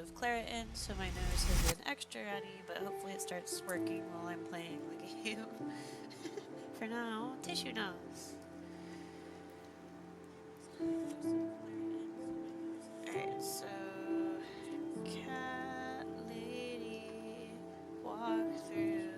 of Claritin, so my nose has been extra runny, but hopefully it starts working while I'm playing the game. For now, tissue nose. Alright, so cat lady walk through.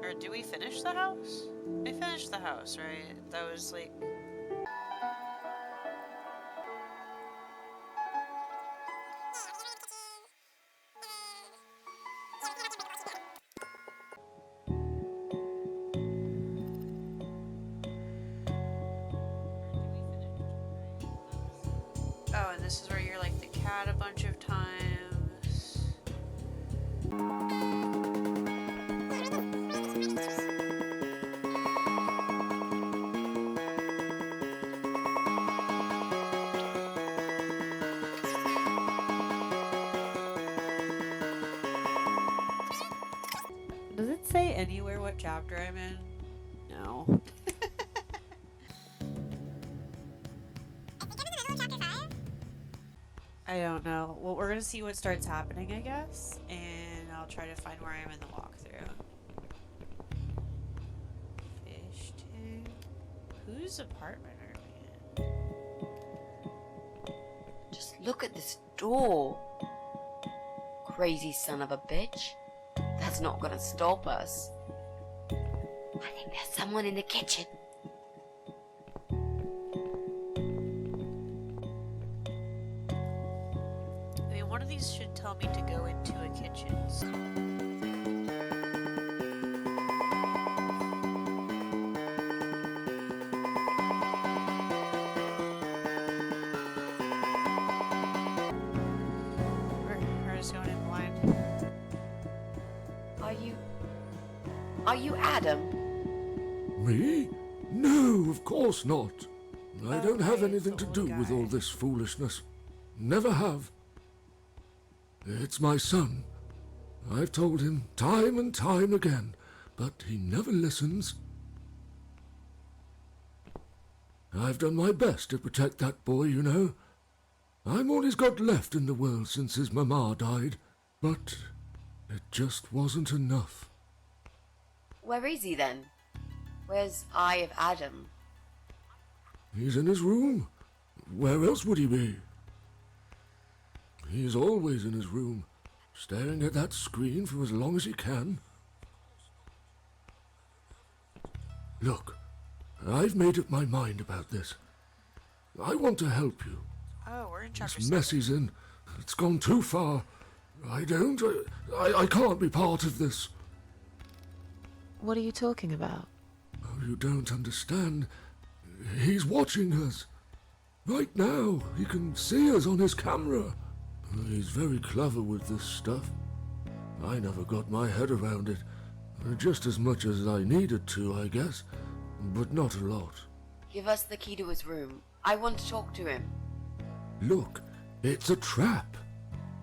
Or do we finish the house? I finished the house, right? That was like... Oh, and this is where you're like the cat a bunch of times. Does it say anywhere what chapter I'm in? No. I don't know. Well, we're gonna see what starts happening, I guess, and I'll try to find where I am in the walkthrough. Fish tank. Whose apartment are we in? Just look at this door. Crazy son of a bitch. That's not gonna stop us. I think there's someone in the kitchen. I mean, one of these should tell me to go into a kitchen. So. We're just going in blind. Are you Adam? Me? No, of course not. I don't have Okay, anything to the do little with all guy. this foolishness. Never have. It's my son. I've told him time and time again, but he never listens. I've done my best to protect that boy, you know. I'm all he's got left in the world since his mama died, but it just wasn't enough. Where is he then? Where's Eye of Adam? He's in his room. Where else would he be? He's always in his room, staring at that screen for as long as he can. Look, I've made up my mind about this. I want to help you. Oh, we're in chapter This 7. mess he's in, it's gone too far. I can't be part of this. What are you talking about? Oh, you don't understand. He's watching us. Right now, he can see us on his camera. He's very clever with this stuff. I never got my head around it. Just as much as I needed to, I guess. But not a lot. Give us the key to his room. I want to talk to him. Look, it's a trap.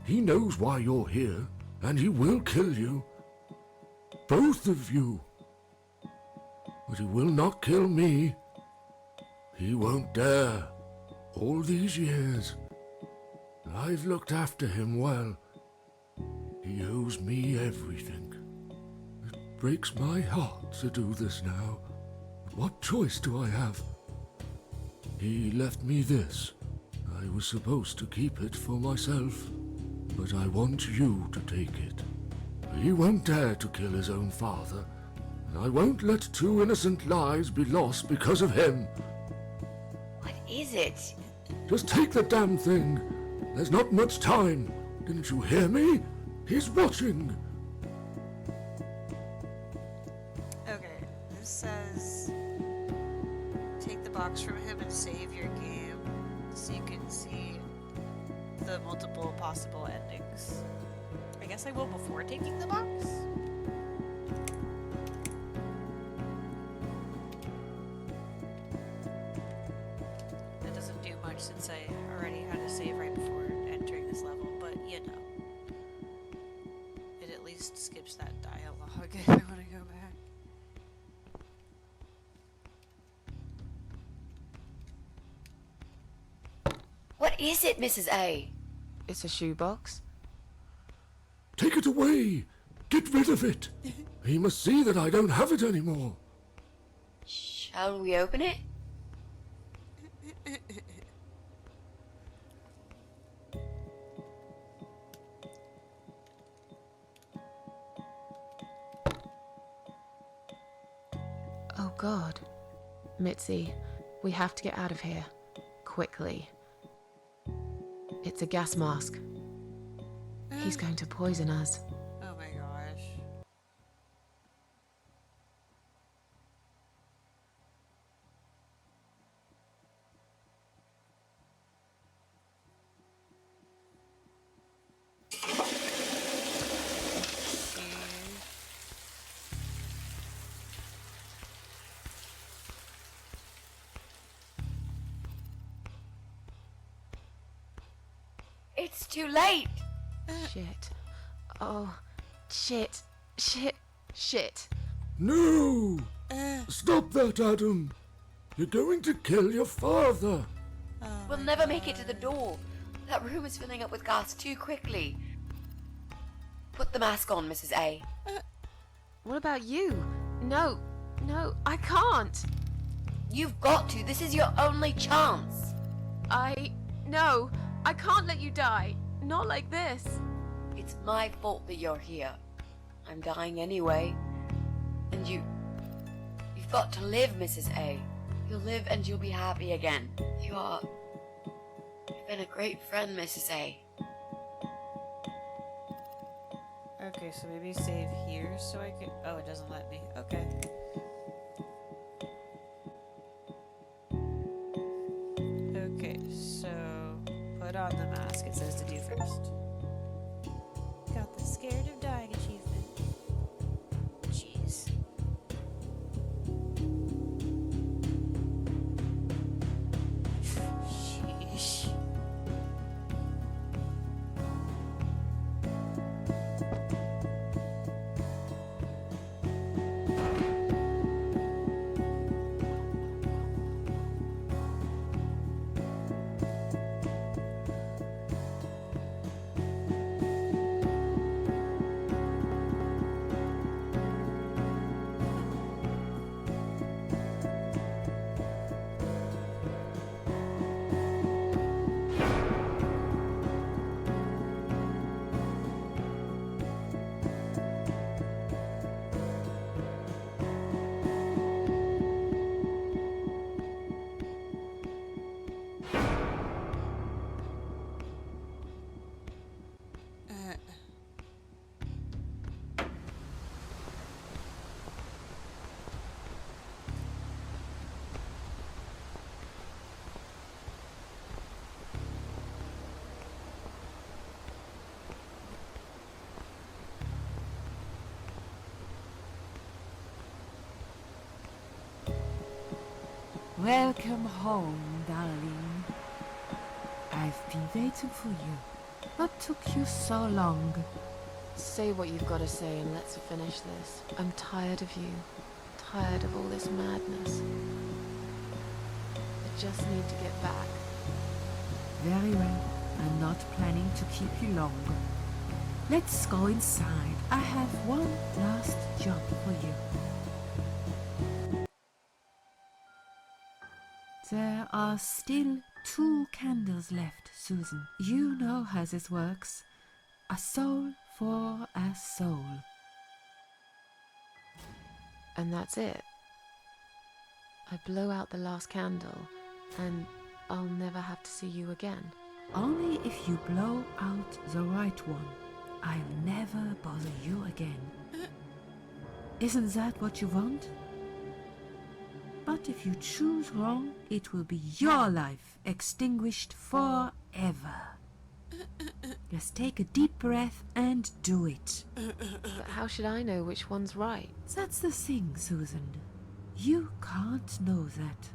He knows why you're here, and he will kill you. Both of you. But he will not kill me. He won't dare. All these years, I've looked after him well. He owes me everything. It breaks my heart to do this now. But what choice do I have? He left me this. I was supposed to keep it for myself, but I want you to take it. He won't dare to kill his own father, and I won't let two innocent lives be lost because of him. What is it? Just take the damn thing. There's not much time. Didn't you hear me? He's watching. Okay, this says the box from him and save your game so you can see the multiple possible endings. I guess I will before taking the box. That doesn't do much since I already had to save right before entering this level, but you know. It at least skips that dialogue if I want to go back. What is it, Mrs. A? It's a shoebox. Take it away! Get rid of it! He must see that I don't have it anymore. Shall we open it? Oh God. Mitzi, we have to get out of here. Quickly. It's a gas mask. He's going to poison us. Oh my gosh. It's too late. Shit. Oh, shit. Shit. Shit. No! Stop that, Adam! You're going to kill your father! We'll never make it to the door. That room is filling up with gas too quickly. Put the mask on, Mrs. A. What about you? No. No, I can't. You've got to. This is your only chance. No. I can't let you die. Not like this. It's my fault that you're here. I'm dying anyway. And you've got to live, Mrs. A. You'll live and you'll be happy again. You've been a great friend, Mrs. A. Okay, so maybe save here so I can. Oh, it doesn't let me. Okay. Okay, so put on the mask. It says to do first. Got the scared of dying achievement. Jeez. Sheesh. Welcome home, darling. I've been waiting for you. What took you so long? Say what you've got to say and let's finish this. I'm tired of you. Tired of all this madness. I just need to get back. Very well. I'm not planning to keep you long. Let's go inside. I have one last job for you. There are still 2 candles left, Susan. You know how this works. A soul for a soul. And that's it. I blow out the last candle and I'll never have to see you again. Only if you blow out the right one. I'll never bother you again. Isn't that what you want? But if you choose wrong, it will be your life extinguished forever. Just take a deep breath and do it. But how should I know which one's right? That's the thing, Susan. You can't know that.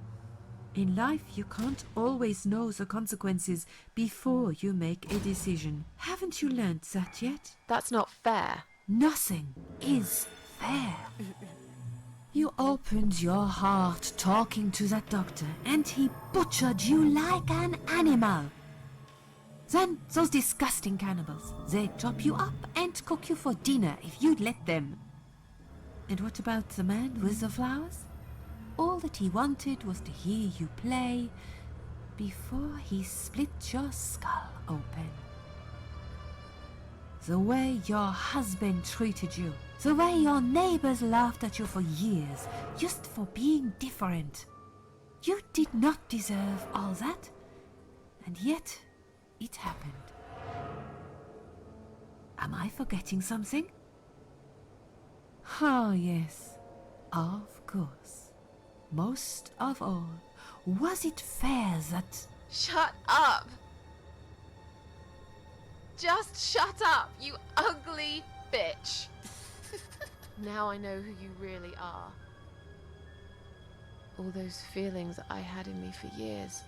In life, you can't always know the consequences before you make a decision. Haven't you learned that yet? That's not fair. Nothing is fair. You opened your heart talking to that doctor, and he butchered you like an animal. Then those disgusting cannibals, they chop you up and cook you for dinner if you'd let them. And what about the man with the flowers? All that he wanted was to hear you play before he split your skull open. The way your husband treated you, the way your neighbors laughed at you for years, just for being different. You did not deserve all that, and yet it happened. Am I forgetting something? Ah, yes, of course. Most of all, was it fair that... Shut up! Just shut up, you ugly bitch! Now I know who you really are. All those feelings I had in me for years.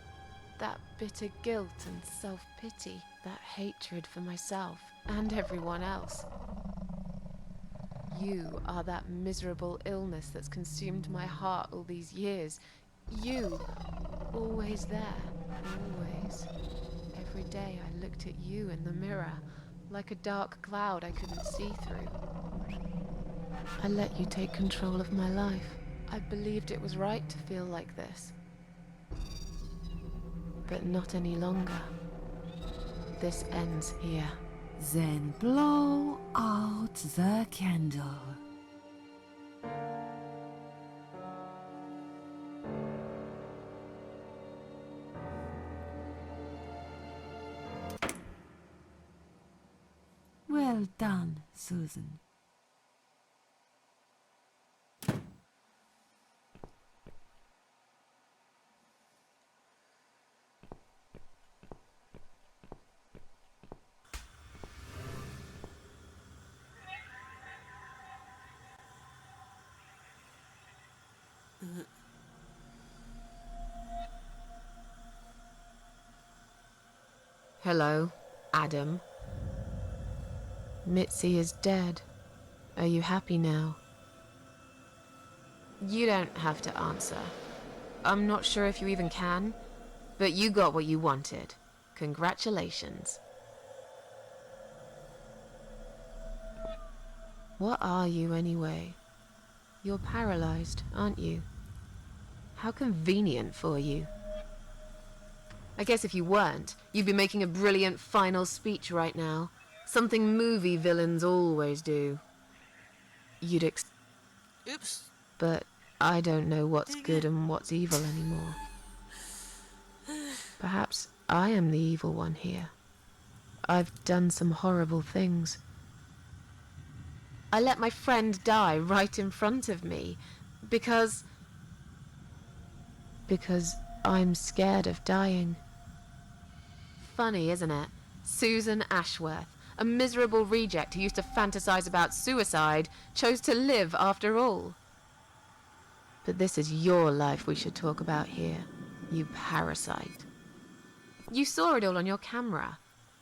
That bitter guilt and self-pity. That hatred for myself and everyone else. You are that miserable illness that's consumed my heart all these years. You, always there, always. Every day I looked at you in the mirror, like a dark cloud I couldn't see through. I let you take control of my life. I believed it was right to feel like this. But not any longer. This ends here. Then blow out the candle. Well done, Susan. Hello, Adam. Mitzi is dead. Are you happy now? You don't have to answer. I'm not sure if you even can, but you got what you wanted. Congratulations. What are you anyway? You're paralyzed, aren't you? How convenient for you. I guess if you weren't, you'd be making a brilliant final speech right now. Something movie villains always do. You'd Oops. But I don't know what's good and what's evil anymore. Perhaps I am the evil one here. I've done some horrible things. I let my friend die right in front of me because I'm scared of dying. Funny, isn't it? Susan Ashworth, a miserable reject who used to fantasize about suicide, chose to live after all. But this is your life we should talk about here, you parasite. You saw it all on your camera.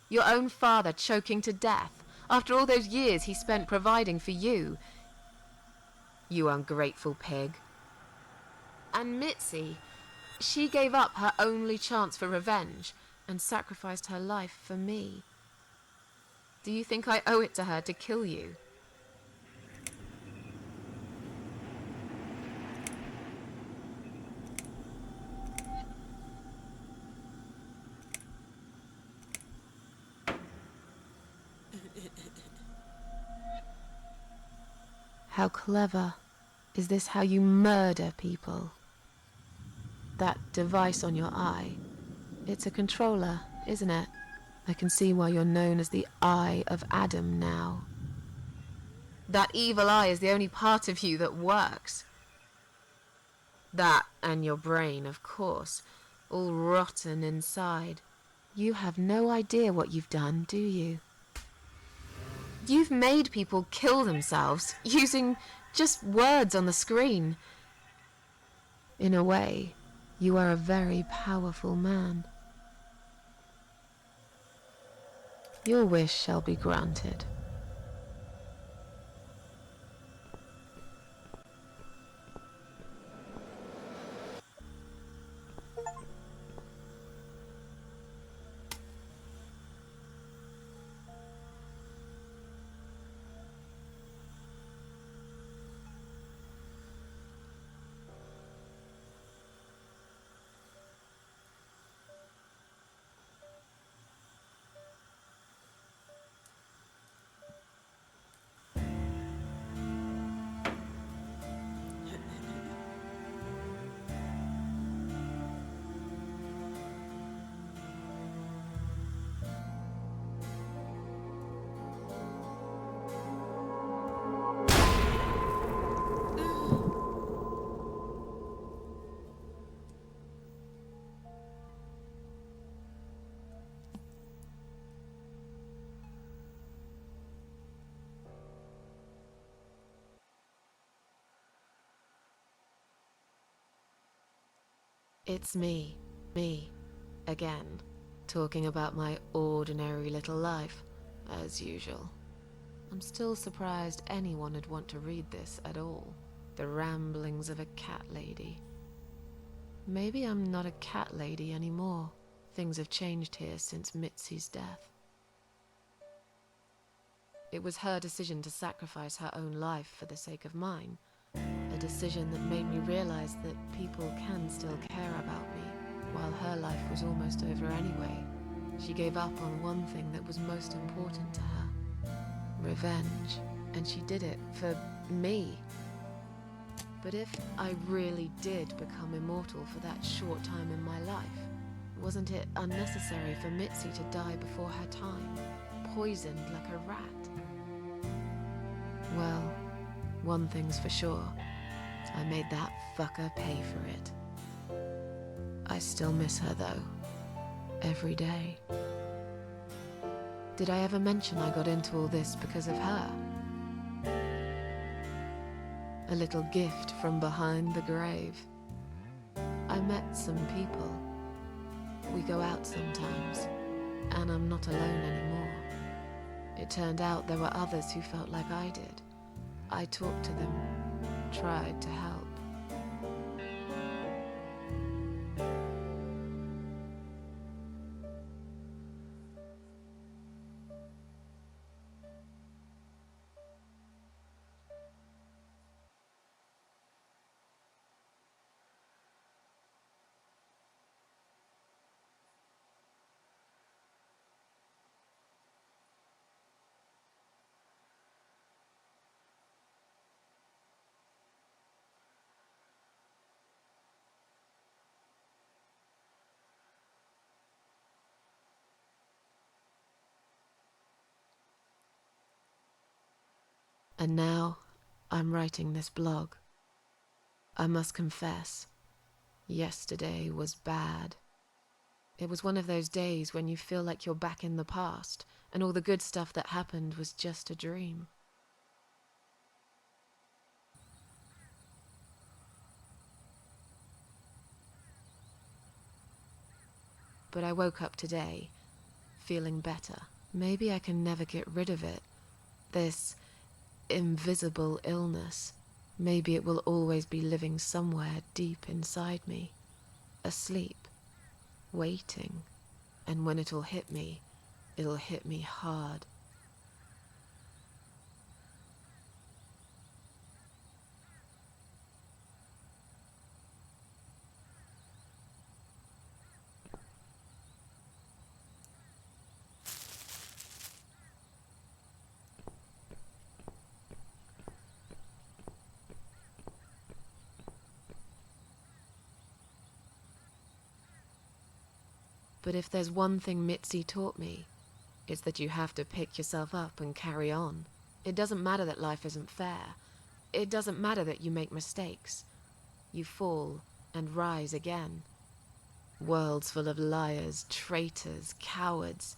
Your own father choking to death, after all those years he spent providing for you. You ungrateful pig. And Mitzi, she gave up her only chance for revenge and sacrificed her life for me. Do you think I owe it to her to kill you? How clever. Is this how you murder people? That device on your eye, it's a controller, isn't it? I can see why you're known as the Eye of Adam now. That evil eye is the only part of you that works. That and your brain, of course, all rotten inside. You have no idea what you've done, do you? You've made people kill themselves using just words on the screen. In a way, you are a very powerful man. Your wish shall be granted. It's me, again, talking about my ordinary little life, as usual. I'm still surprised anyone would want to read this at all. The ramblings of a cat lady. Maybe I'm not a cat lady anymore. Things have changed here since Mitzi's death. It was her decision to sacrifice her own life for the sake of mine. A decision that made me realize that people can still care about me, while her life was almost over anyway. She gave up on one thing that was most important to her. Revenge. And she did it for me. But if I really did become immortal for that short time in my life, wasn't it unnecessary for Mitzi to die before her time, poisoned like a rat? Well, one thing's for sure. I made that fucker pay for it. I still miss her though. Every day. Did I ever mention I got into all this because of her? A little gift from behind the grave. I met some people. We go out sometimes, and I'm not alone anymore. It turned out there were others who felt like I did. I talked to them, tried to help. And now, I'm writing this blog. I must confess, yesterday was bad. It was one of those days when you feel like you're back in the past, and all the good stuff that happened was just a dream. But I woke up today, feeling better. Maybe I can never get rid of it. This invisible illness. Maybe it will always be living somewhere deep inside me, asleep, waiting, and when it'll hit me hard. But if there's one thing Mitzi taught me, it's that you have to pick yourself up and carry on. It doesn't matter that life isn't fair. It doesn't matter that you make mistakes. you fall and rise again. Worlds full of liars, traitors, cowards.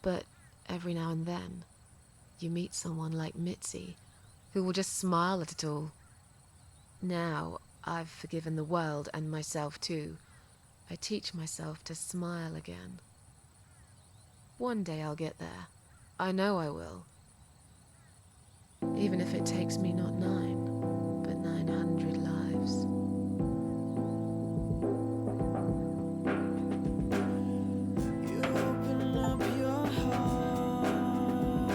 But every now and then, you meet someone like Mitzi, who will just smile at it all. Now, I've forgiven the world and myself too. I teach myself to smile again. One day I'll get there. I know I will. Even if it takes me not 9, but 900 lives. You open up your heart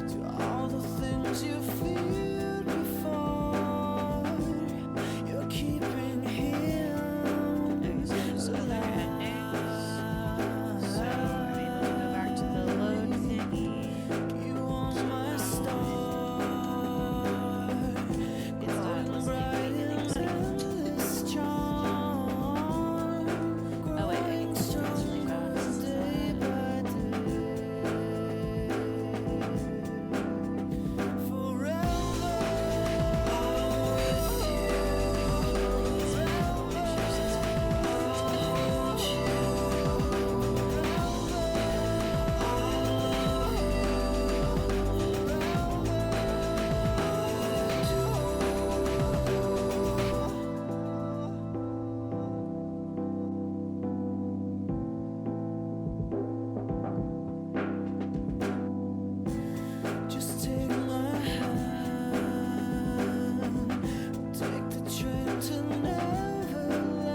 to all the things you feel before. You're keeping him So they're endings. So are we able to go back to the load thingy? you on my star. It's not listening to anything. This charm Oh wait, I can just really fast. day by day. Forever just take my hand. Take the train to Neverland.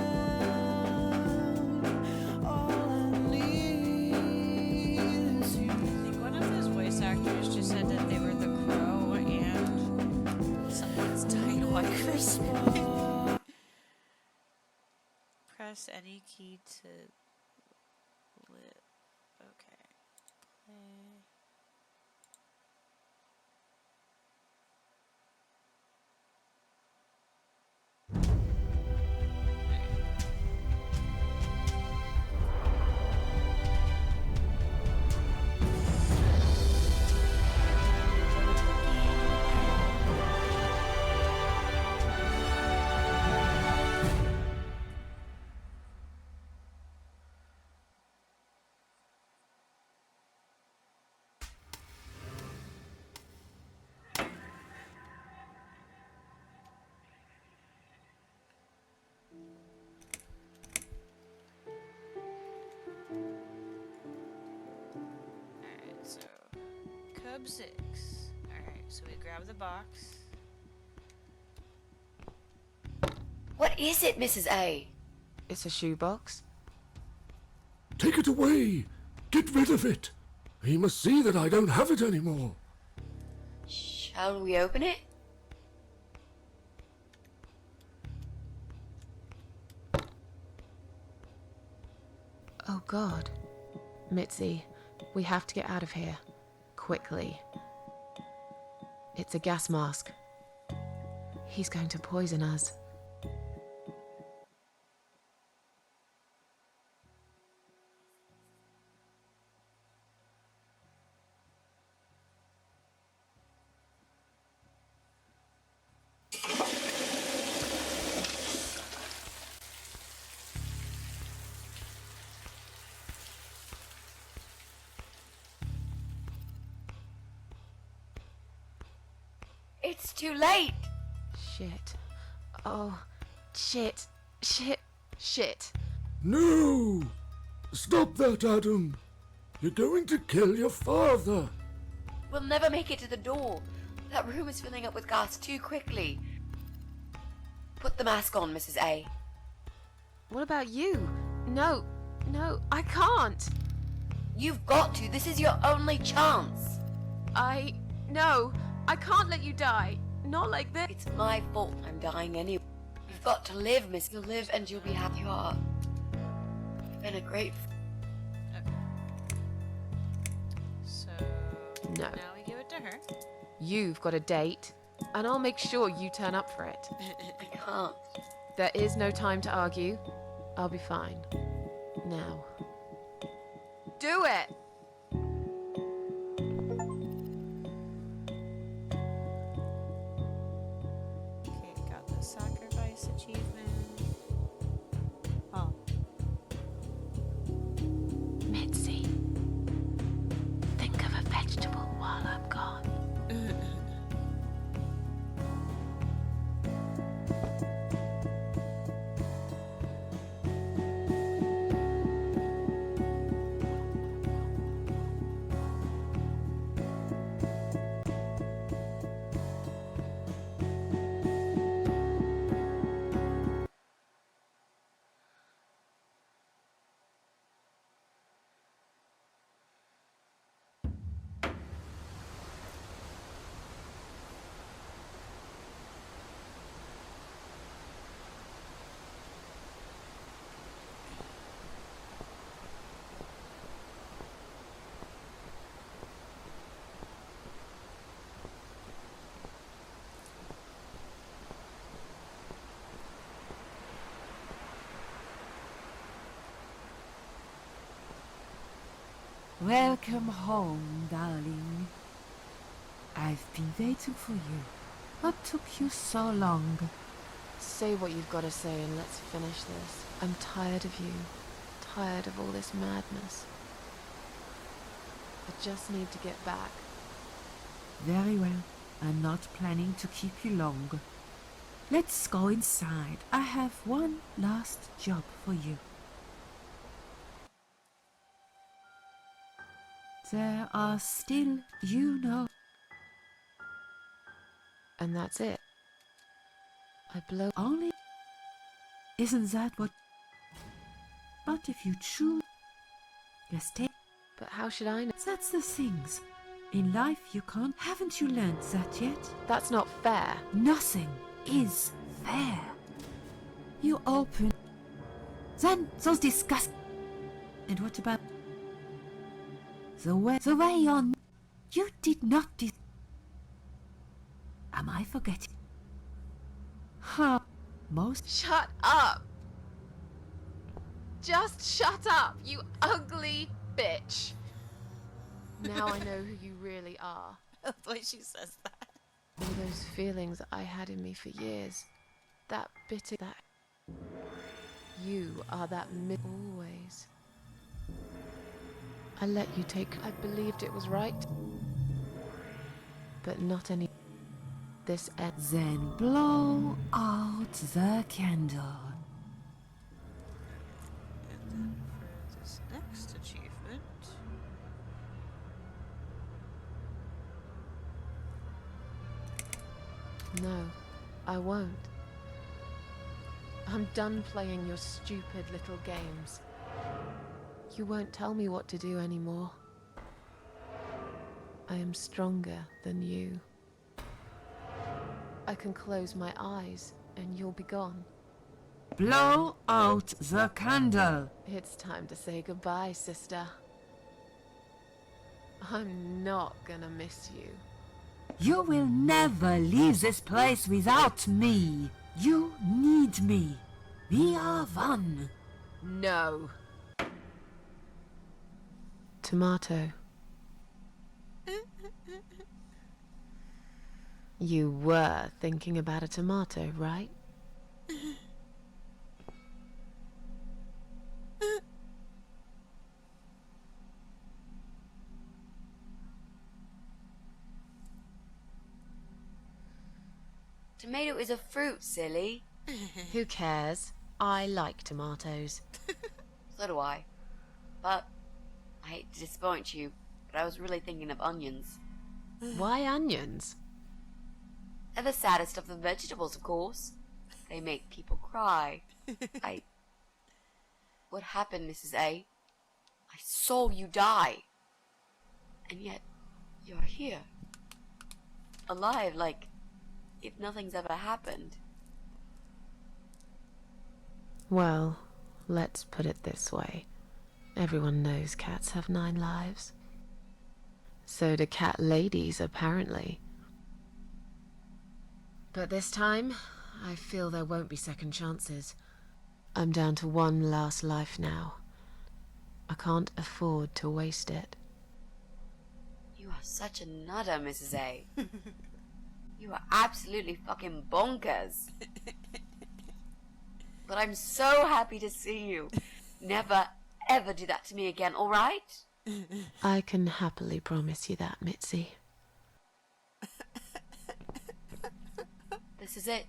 All I need is you. I think one of those voice actors just said that they were the Crow and someone's dying white Christmas. Press any key to live. Okay. Play. Alright, so Cub 6. Alright, so we grab the box. What is it, Mrs. A? It's a shoebox. Take it away! Get rid of it! He must see that I don't have it anymore. Shall we open it? Oh God. Mitzi, we have to get out of here. Quickly. It's a gas mask. He's going to poison us. It's too late. Shit. Oh, shit. Shit. Shit. No! Stop that, Adam! You're going to kill your father! We'll never make it to the door. That room is filling up with gas too quickly. Put the mask on, Mrs. A. What about you? No. No, I can't. You've got to. This is your only chance. No. I can't let you die. Not like this. It's my fault I'm dying anyway. You've got to live, miss. You'll live and you'll be happy. You've been a great... So No. now we give it to her. You've got a date, and I'll make sure you turn up for it. I can't. There is no time to argue. I'll be fine. Now. Do it! Okay, got the sacrifice. Welcome home, darling. I've been waiting for you. What took you so long? Say what you've got to say and let's finish this. I'm tired of you. Tired of all this madness. I just need to get back. Very well. I'm not planning to keep you long. Let's go inside. I have one last job for you. There are still, And that's it. I blow. only. Isn't that what? But if you choose, just take. But how should I know? That's the things. In life you can't. Haven't you learned that yet? That's not fair. Nothing is fair. You open. Then those disgust. And what about the way on? You did not. Am I forgetting? Huh? Most. Shut up! Just shut up, you ugly bitch! Now I know who you really are. The way she says that. All those feelings I had in me for years. That bitter. That. You are that always. I let you take. I believed it was right. But not any. This end. Then blow out the candle. And then for this next achievement. No, I won't. I'm done playing your stupid little games. You won't tell me what to do anymore. I am stronger than you. I can close my eyes and you'll be gone. Blow out the candle. It's time to say goodbye, sister. I'm not gonna miss you. You will never leave this place without me. You need me. We are one. No. Tomato. You were thinking about a tomato, right? Tomato is a fruit, silly. Who cares? I like tomatoes. So do I. But I hate to disappoint you, but I was really thinking of onions. Why onions? They're the saddest of the vegetables, of course. They make people cry. What happened, Mrs. A? I saw you die. And yet, you're here. Alive, like if nothing's ever happened. Well, let's put it this way. Everyone knows cats have 9 lives. So do cat ladies, apparently. But this time, I feel there won't be second chances. I'm down to one last life now. I can't afford to waste it. You are such a nutter, Mrs. A. You are absolutely fucking bonkers. But I'm so happy to see you. Never, ever do that to me again, alright? I can happily promise you that, Mitzi. This is it.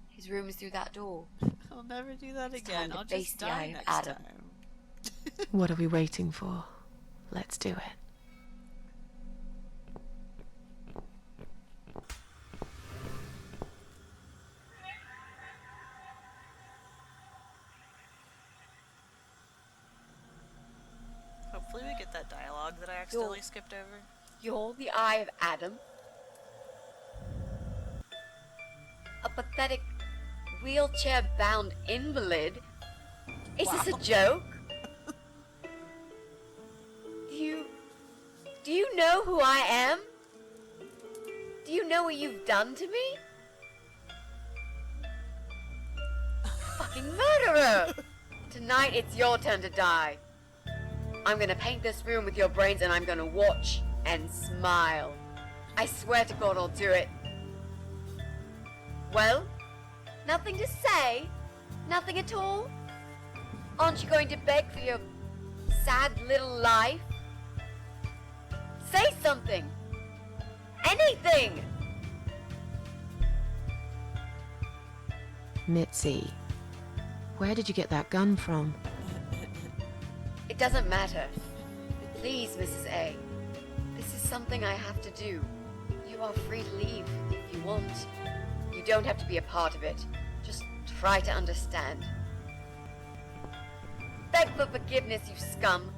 His room is through that door. I'll never do that It's again. time to I'll face just the die eye of next Adam. time. What are we waiting for? Let's do it. Hopefully we get that dialogue that I accidentally skipped over. You're the eye of Adam. A pathetic wheelchair-bound invalid. Is this a joke? Do you know who I am? Do you know what you've done to me? Fucking murderer! Tonight it's your turn to die. I'm gonna paint this room with your brains and I'm gonna watch and smile. I swear to God I'll do it. Well? Nothing to say? Nothing at all? Aren't you going to beg for your sad little life? Say something! Anything! Mitzi, where did you get that gun from? It doesn't matter. Please, Mrs. A. This is something I have to do. You are free to leave if you want. You don't have to be a part of it. Just try to understand. Beg for forgiveness, you scum.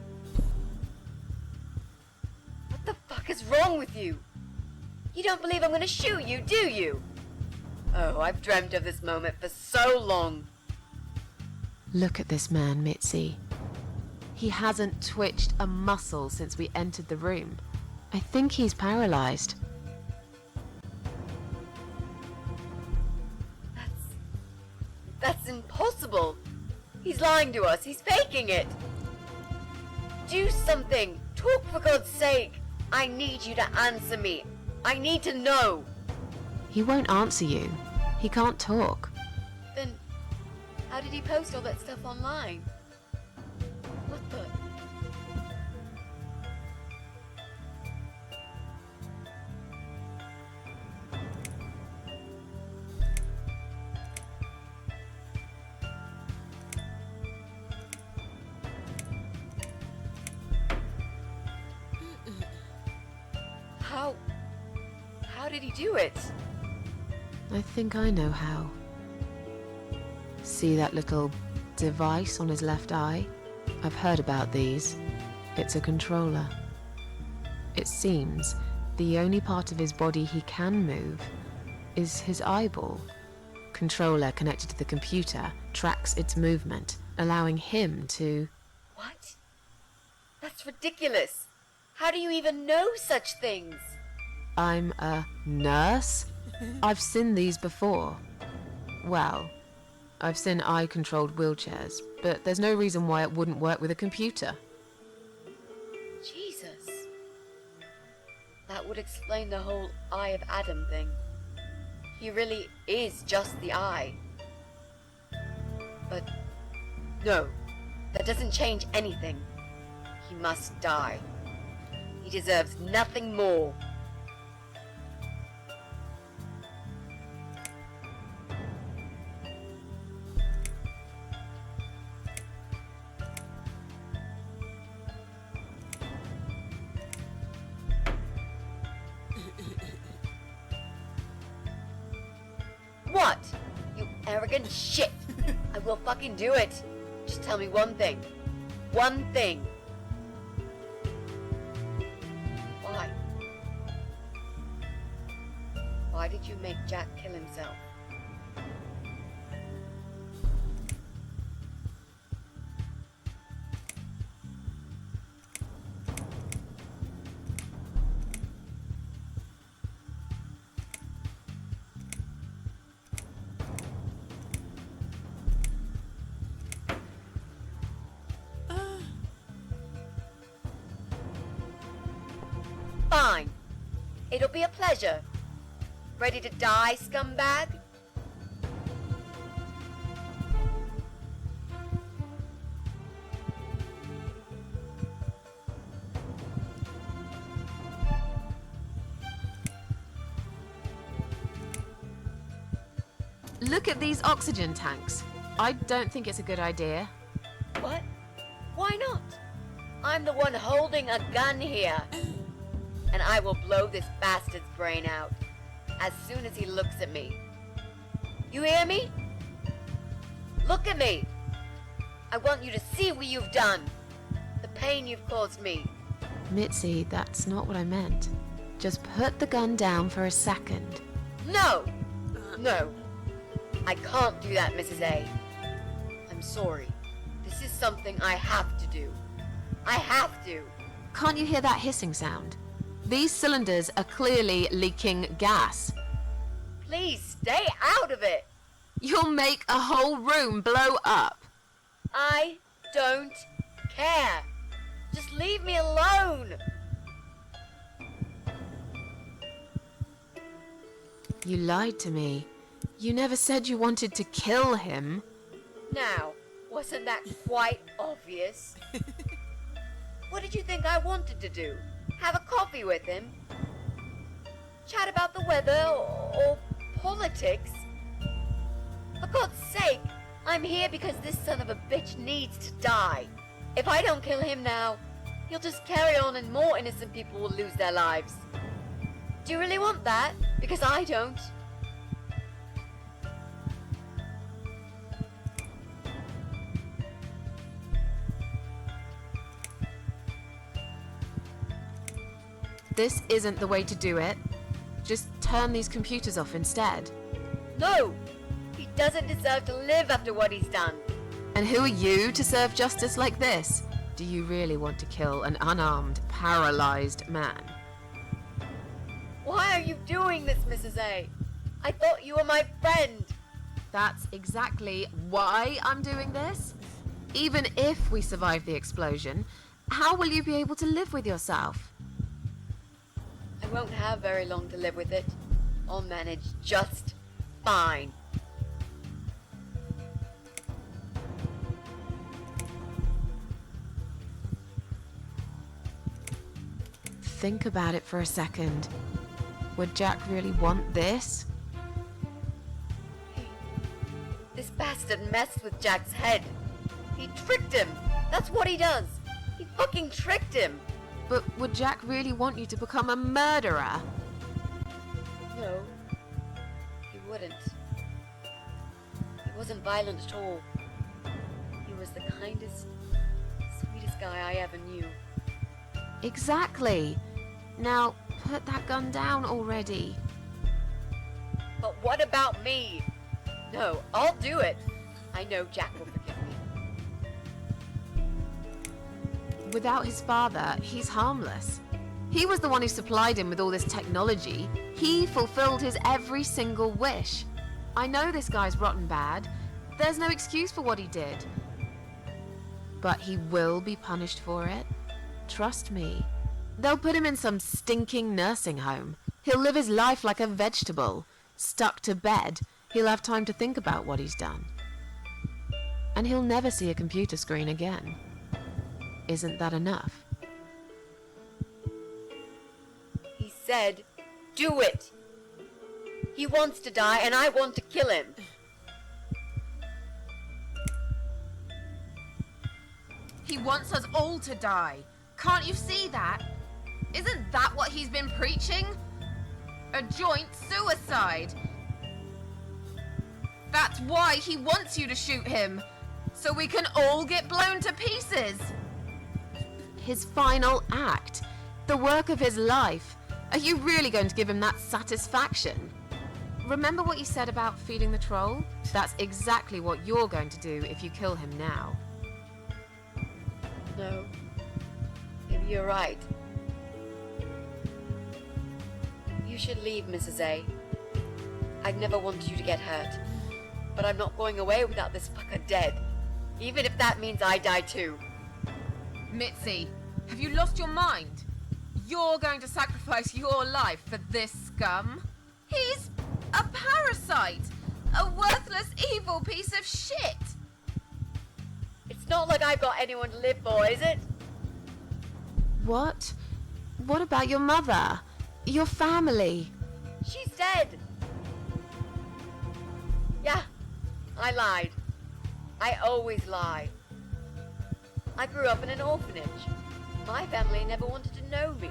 What the fuck is wrong with you? You don't believe I'm gonna shoot you, do you? Oh, I've dreamt of this moment for so long. Look at this man, Mitzi. He hasn't twitched a muscle since we entered the room. I think he's paralyzed. That's impossible. He's lying to us. He's faking it. Do something. Talk for God's sake. I need you to answer me. I need to know. He won't answer you. He can't talk. Then, how did he post all that stuff online? What the? How did he do it? I think I know how. See that little device on his left eye? I've heard about these. It's a controller. It seems the only part of his body he can move is his eyeball. Controller connected to the computer tracks its movement, allowing him to... What? That's ridiculous. How do you even know such things? I'm a nurse? I've seen these before. Well, I've seen eye-controlled wheelchairs, but there's no reason why it wouldn't work with a computer. Jesus. That would explain the whole Eye of Adam thing. He really is just the eye. But no, that doesn't change anything. He must die. He deserves nothing more. What? You arrogant shit! I will fucking do it! Just tell me one thing. One thing. Why? Why did you make Jack kill himself? Fine. It'll be a pleasure. Ready to die, scumbag? Look at these oxygen tanks. I don't think it's a good idea. What? Why not? I'm the one holding a gun here. And I will blow this bastard's brain out as soon as he looks at me. You hear me? Look at me. I want you to see what you've done. The pain you've caused me. Mitzi, that's not what I meant. Just put the gun down for a second. No! No. I can't do that, Mrs. A. I'm sorry. This is something I have to do. I have to. Can't you hear that hissing sound? These cylinders are clearly leaking gas. Please stay out of it. You'll make a whole room blow up. I don't care. Just leave me alone! You lied to me. You never said you wanted to kill him. Now, wasn't that quite obvious? What did you think I wanted to do? Have a coffee with him? Chat about the weather or politics? For God's sake, I'm here because this son of a bitch needs to die. If I don't kill him now, he'll just carry on and more innocent people will lose their lives. Do you really want that? Because I don't. This isn't the way to do it. Just turn these computers off instead. No! He doesn't deserve to live after what he's done. And who are you to serve justice like this? Do you really want to kill an unarmed, paralyzed man? Why are you doing this, Mrs. A? I thought you were my friend. That's exactly why I'm doing this. Even if we survive the explosion, how will you be able to live with yourself? I won't have very long to live with it. I'll manage just fine. Think about it for a second. Would Jack really want this? This bastard messed with Jack's head. He tricked him. That's what he does. He fucking tricked him. But would Jack really want you to become a murderer? No, he wouldn't. He wasn't violent at all. He was the kindest, sweetest guy I ever knew. Exactly. Now, put that gun down already. But what about me? No, I'll do it. I know Jack will forgive me. Without his father, he's harmless. He was the one who supplied him with all this technology. He fulfilled his every single wish. I know this guy's rotten bad. There's no excuse for what he did. But he will be punished for it. Trust me. They'll put him in some stinking nursing home. He'll live his life like a vegetable. Stuck to bed. He'll have time to think about what he's done. And he'll never see a computer screen again. Isn't that enough? He said, do it. He wants to die and I want to kill him. He wants us all to die. Can't you see that? Isn't that what he's been preaching? A joint suicide. That's why he wants you to shoot him. So we can all get blown to pieces. His final act. The work of his life. Are you really going to give him that satisfaction? Remember what you said about feeding the troll? That's exactly what you're going to do if you kill him now. No, maybe you're right. You should leave, Mrs. A. I'd never want you to get hurt. But I'm not going away without this fucker dead. Even if that means I die too. Mitzi, have you lost your mind? You're going to sacrifice your life for this scum? He's a parasite! A worthless, evil piece of shit! It's not like I've got anyone to live for, is it? What? What about your mother? Your family? She's dead. Yeah, I lied. I always lie. I grew up in an orphanage. My family never wanted to know me.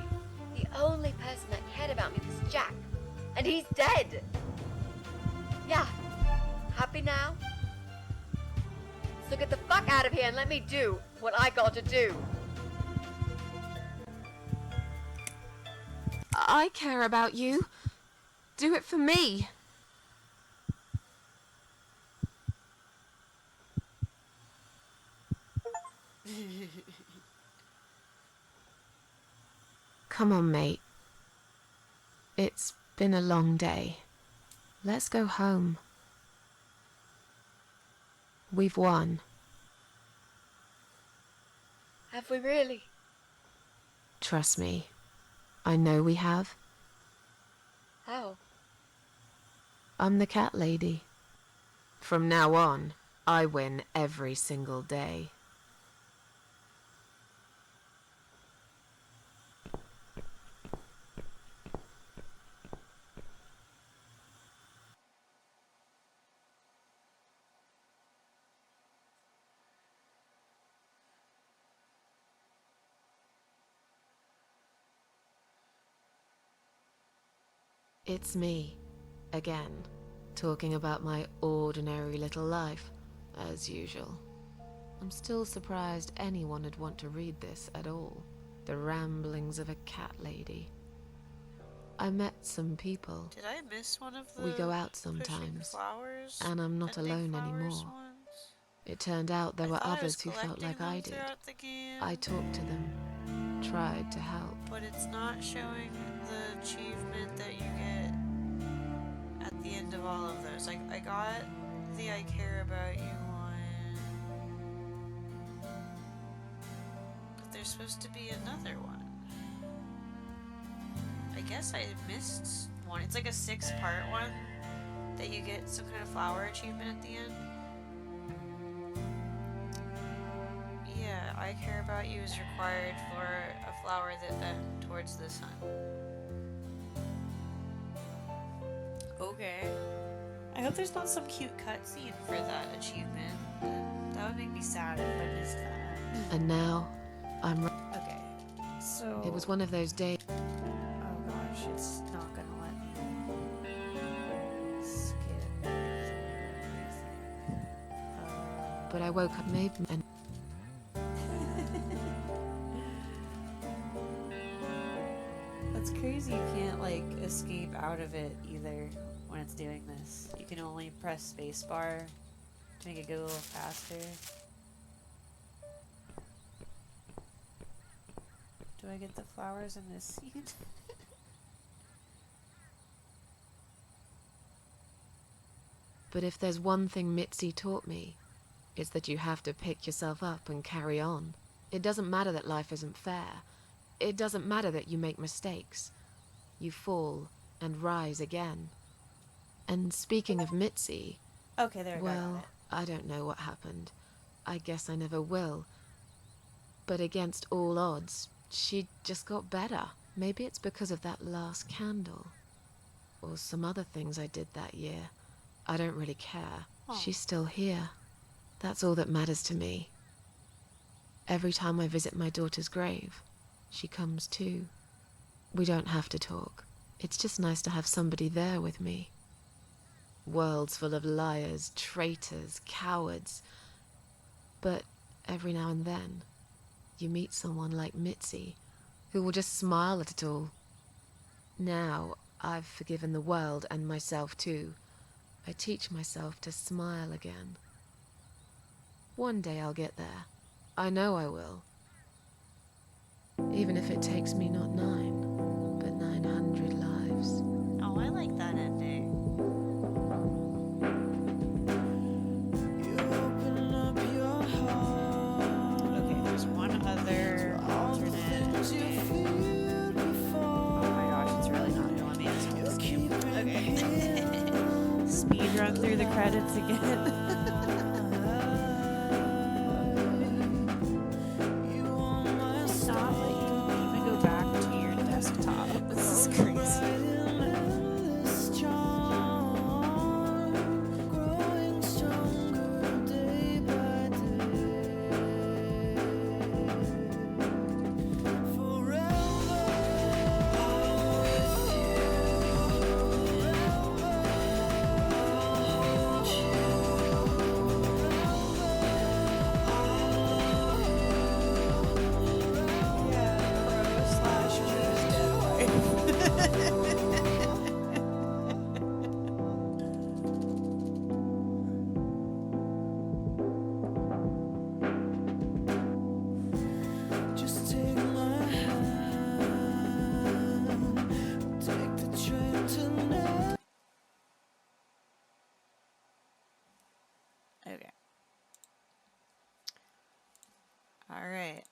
The only person that cared about me was Jack. And he's dead. Yeah, happy now? So get the fuck out of here and let me do what I got to do. I care about you. Do it for me. Come on, mate. It's been a long day. Let's go home. We've won. Have we really? Trust me, I know we have. How? I'm the cat lady. From now on, I win every single day. It's me, again, talking about my ordinary little life, as usual. I'm still surprised anyone would want to read this at all. The ramblings of a cat lady. I met some people. Did I miss one of the We go out pushing sometimes, flowers? and I'm not Ending alone flowers anymore. ones? It turned out there I were thought I was others who felt collecting like I them did. throughout the game, I talked to them, tried to help. but it's not showing the achievement that you get at the end of all of those. Like, I got the I Care About You one, but there's supposed to be another one. I guess I missed one. It's like a 6-part one that you get some kind of flower achievement at the end. Yeah, I Care About You is required for a flower that towards the sun. Okay. I hope there's not some cute cutscene for that achievement. That would make me sad if I missed that. And now, I'm... Okay. So... It was one of those days... Oh gosh, it's not gonna let me skip. But I woke up maybe and... That's crazy. You can't like escape out of it either when it's doing this. You can only press spacebar to make it go a little faster. Do I get the flowers in this scene? But if there's one thing Mitzi taught me, it's that you have to pick yourself up and carry on. It doesn't matter that life isn't fair. It doesn't matter that you make mistakes. You fall and rise again. And speaking of Mitzi, Okay, there we go. I got well, I don't know what happened. I guess I never will. But against all odds, she just got better. Maybe it's because of that last candle. Or some other things I did that year. I don't really care. Oh. She's still here. That's all that matters to me. Every time I visit my daughter's grave, she comes too. We don't have to talk. It's just nice to have somebody there with me. Worlds full of liars, traitors, cowards. But every now and then, you meet someone like Mitzi, who will just smile at it all. Now, I've forgiven the world and myself too. I teach myself to smile again. One day I'll get there. I know I will. Even if it takes me not 9, but 900 lives. Oh, I like that ending. You open up your heart. Okay, there's one other alternate Things you ending. feel before. Oh my gosh, it's really not gonna let me install this game. Okay. Speed run through the credits again. You are my It's not like you can even go back to your desktop. This is crazy. endless charm, growing stronger day by day. Forever with you, just take my hand, take the train tonight. Okay. Alright.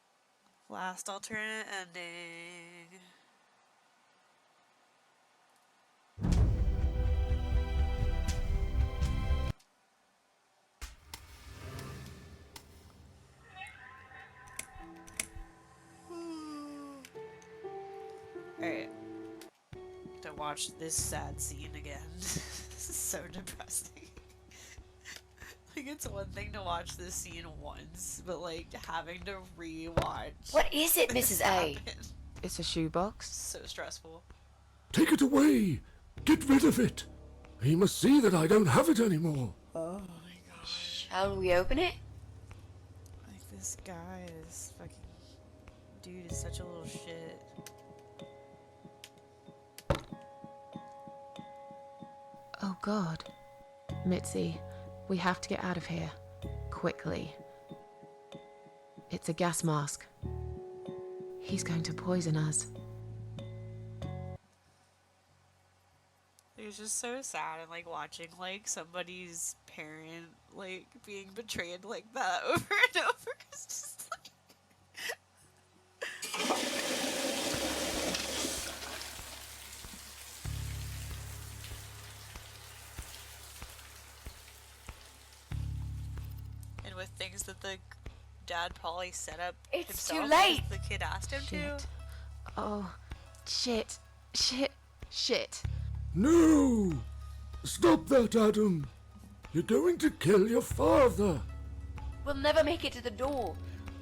Last alternate ending. Alright. To watch this sad scene again. This is so depressing. Like, it's one thing to watch this scene once, but like having to re-watch. What is it, Mrs. A? It's a shoebox. So stressful. Take it away! Get rid of it! He must see that I don't have it anymore. Oh my gosh. Shall we open it? Like, this guy is fucking. Dude is such a little shit. Oh God. Mitzi, we have to get out of here. Quickly. It's a gas mask. He's going to poison us. It's just so sad, and like watching like somebody's parent like being betrayed like that over and over. It's just like. And with things that the dad probably set up It's himself, too late. because the kid asked him to. Shit. Oh, shit. Shit. Shit. No! Stop that, Adam! You're going to kill your father! We'll never make it to the door.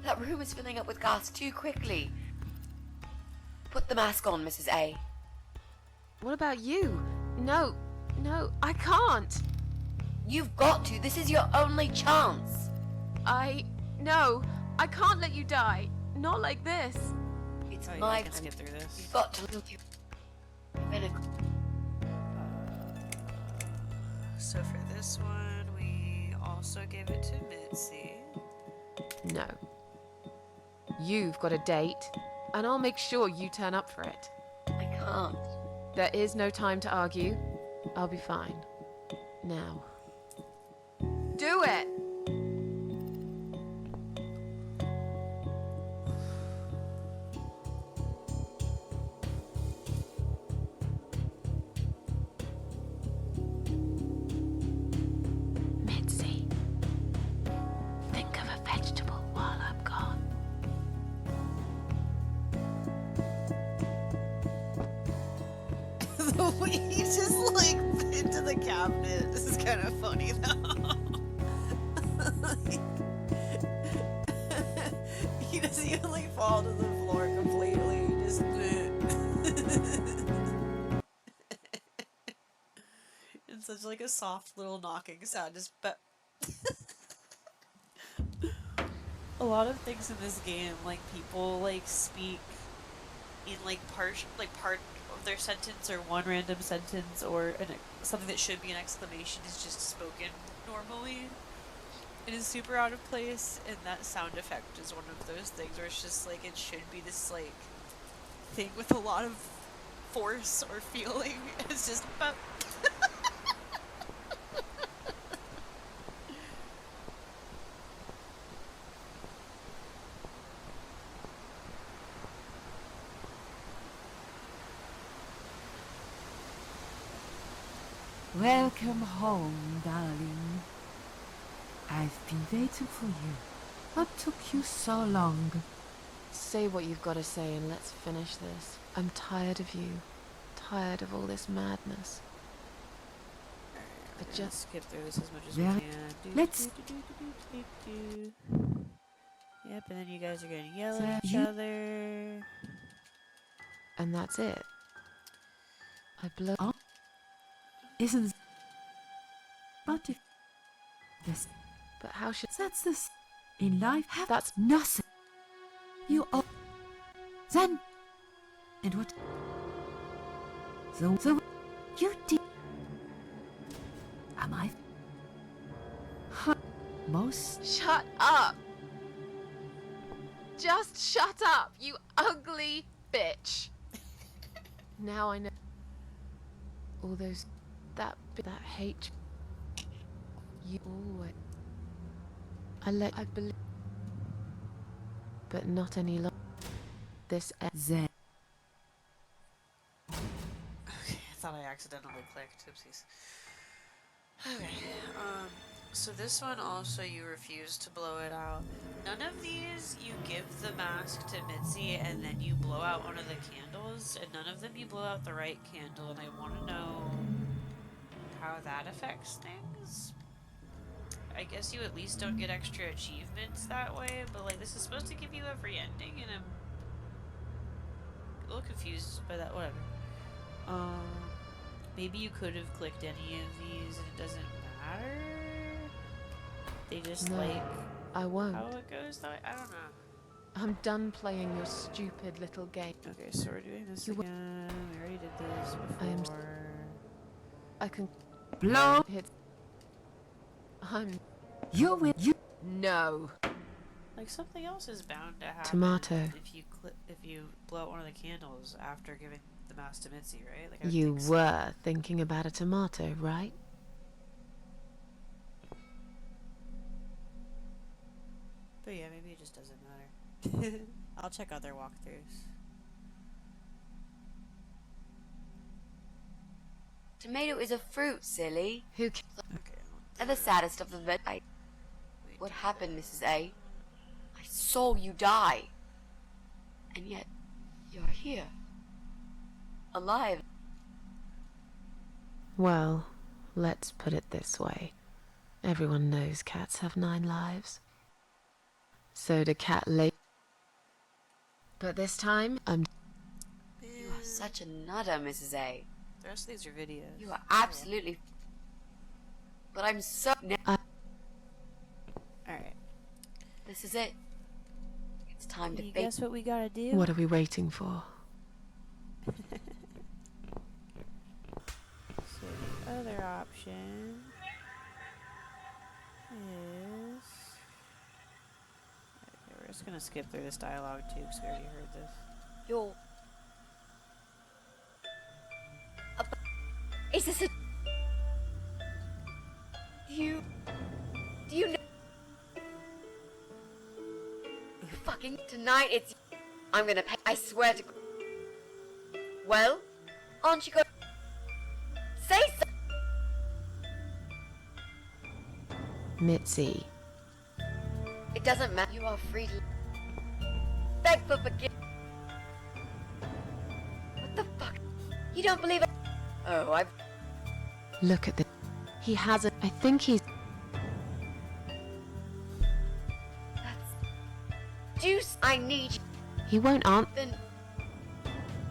That room is filling up with gas too quickly. Put the mask on, Mrs. A. What about you? No, I can't. You've got to. This is your only chance. No, I can't let you die. Not like this. It's Oh, yeah, my I can skip through this. You've got to look your vinegar. So for this one, we also gave it to Mitzi. No. You've got a date, and I'll make sure you turn up for it. I can't. There is no time to argue. I'll be fine. Now. Do it! Mitzi, think of a vegetable while I'm gone. The way he just like into the cabinet. This is kind of funny though. He doesn't even like fall to the floor completely. He just. It's such like a soft little knocking sound. Just but. A lot of things in this game, like people like speak in like part of their sentence or one random sentence or something that should be an exclamation is just spoken normally. It is super out of place, and that sound effect is one of those things where it's just like it should be this like thing with a lot of force or feeling. It's just but. Welcome home, darling. I've been waiting for you. What took you so long? Say what you've got to say and let's finish this. I'm tired of you. Tired of all this madness. I Just just... skip through this as much as Yeah. we can. Let's- Yep, and then you guys are gonna yell So at each you- other. And that's it. I blow... Oh. Isn't... But if... This... But how should... That's this... In life, have That's- nothing. You are... Then... And what... So... You did... Am I... Huh. Most... Shut up! Just shut up, you ugly bitch! Now I know... All those... That hate... You always... I believe... But not any longer. this There. Okay, I thought I accidentally clicked. Oopsies. Okay, so this one also you refuse to blow it out. None of these you give the mask to Mitzi and then you blow out one of the candles, and none of them you blow out the right candle, and I want to know how that affects things. I guess you at least don't get extra achievements that way, but like this is supposed to give you every ending, and I'm a little confused by that. Whatever. Maybe you could have clicked any of these and it doesn't matter. They just No, like I won't. how it goes though. I don't know. I'm done playing your stupid little game. Okay, so we're doing this You w- again. We already did this I am before. I can Blow. hit. I'm You will. You. no. Like something else is bound to happen. Tomato. If you blow out one of the candles after giving the mask to Mitzi, right? Like I would You think so. were thinking about a tomato, right? But yeah, maybe it just doesn't matter. I'll check other walkthroughs. Tomato is a fruit, silly. Who ca- Okay. And the saddest of the vet. What happened, Mrs. A? I saw you die. And yet, you're here. Alive. Well, let's put it this way. Everyone knows cats have 9 lives. So do cat lady. But this time, I'm You are such a nutter, Mrs. A. The rest of these are videos. You are absolutely... But I'm so... Alright. This is it. It's time to You bake. guess what we gotta do? What are we waiting for? So the other option is... Okay, we're just gonna skip through this dialogue too, because we already heard this. You're... Is this a... Do you know... Fucking tonight it's... I'm gonna pay... I swear to... Well? Aren't you going... Say so... Mitzi. It doesn't matter. You are free to... Beg for forgiveness. What the fuck? You don't believe it? Oh, I've... Look at this. He hasn't. I think he's. That's... Juice, I need you. He won't answer. Then...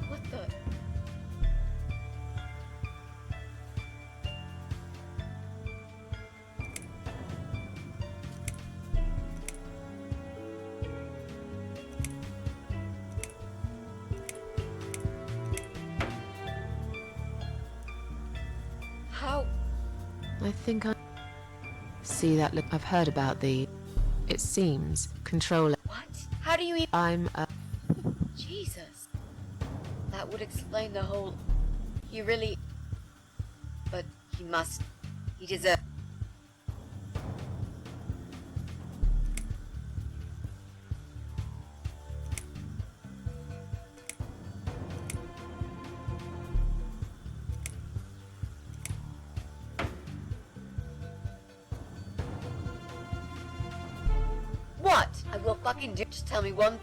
What the... How... I think I. See that look? I've heard about the. It seems controller. What? How do you even... I'm a. Jesus. That would explain the whole... He really... But he must... He deserves... What? I will fucking do... Just tell me one...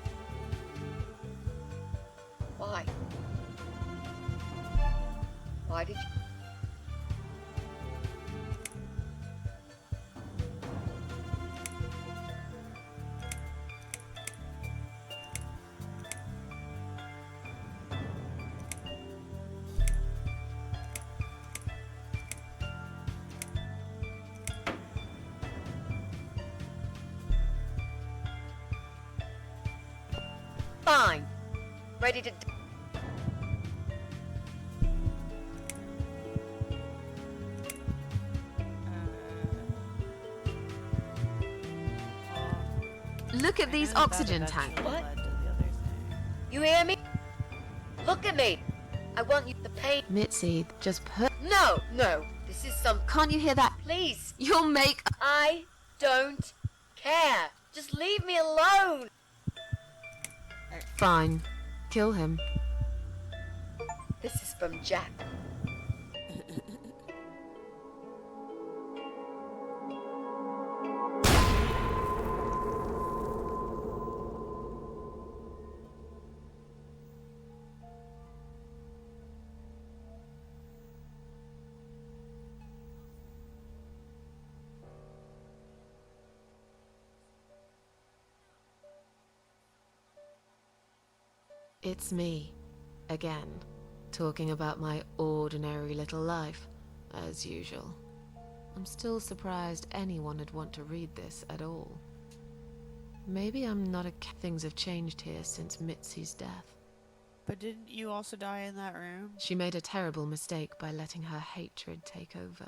Why? Why did you... Fine. Ready to... Look at these oxygen tanks. What? You hear me? Look at me. I want you to pain... Mitzi, just put. No, no. This is some... Can't you hear that? Please. You'll make. I don't care. Just leave me alone. Fine. kill him. This is from Jack. It's me, again, talking about my ordinary little life, as usual. I'm still surprised anyone would want to read this at all. Maybe I'm not a... Things have changed here since Mitzi's death. But didn't you also die in that room? She made a terrible mistake by letting her hatred take over.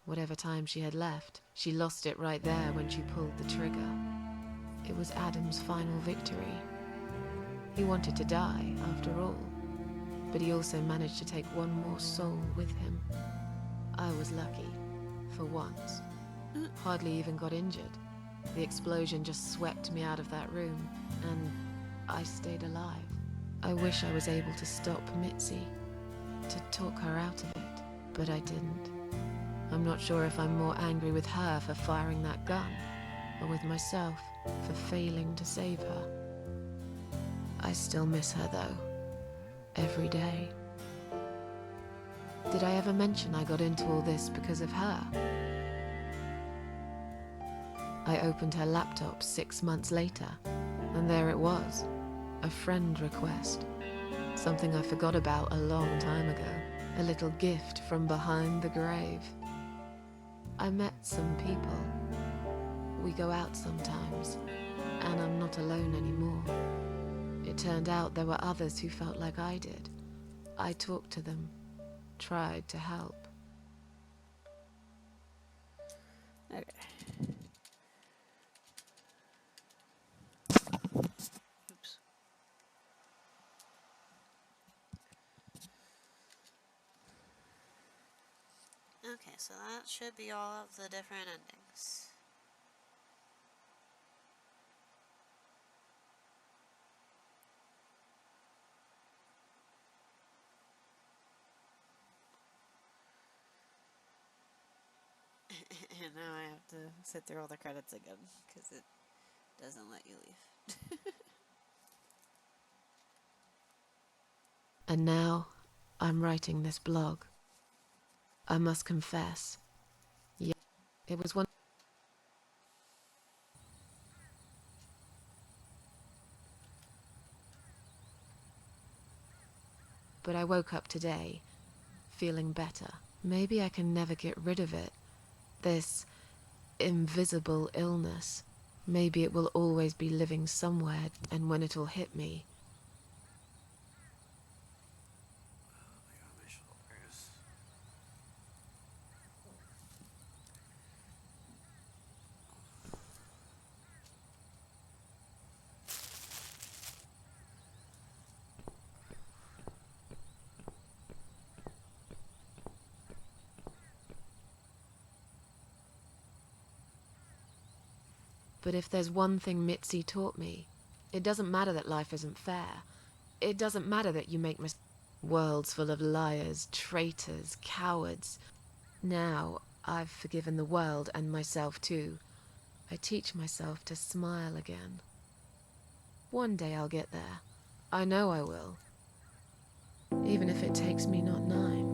Whatever time she had left, she lost it right there when she pulled the trigger. It was Adam's final victory. He wanted to die, after all, but he also managed to take one more soul with him. I was lucky, for once. Hardly even got injured. The explosion just swept me out of that room, and I stayed alive. I wish I was able to stop Mitzi, to talk her out of it, but I didn't. I'm not sure if I'm more angry with her for firing that gun, or with myself for failing to save her. I still miss her, though. Every day. Did I ever mention I got into all this because of her? I opened her laptop 6 months later, and there it was. A friend request. Something I forgot about a long time ago. A little gift from behind the grave. I met some people. We go out sometimes, and I'm not alone anymore. It turned out there were others who felt like I did. I talked to them, tried to help. Okay. Oops. Okay, so that should be all of the different endings. And now I have to sit through all the credits again, because it doesn't let you leave. And now, I'm writing this blog. I must confess. Yeah, it was one... But I woke up today, feeling better. Maybe I can never get rid of it. This invisible illness. Maybe it will always be living somewhere, and when it'll hit me, but if there's one thing Mitzi taught me, it doesn't matter that life isn't fair. It doesn't matter that you make mistakes. Worlds full of liars, traitors, cowards. Now, I've forgiven the world and myself too. I teach myself to smile again. One day I'll get there. I know I will. Even if it takes me not 9.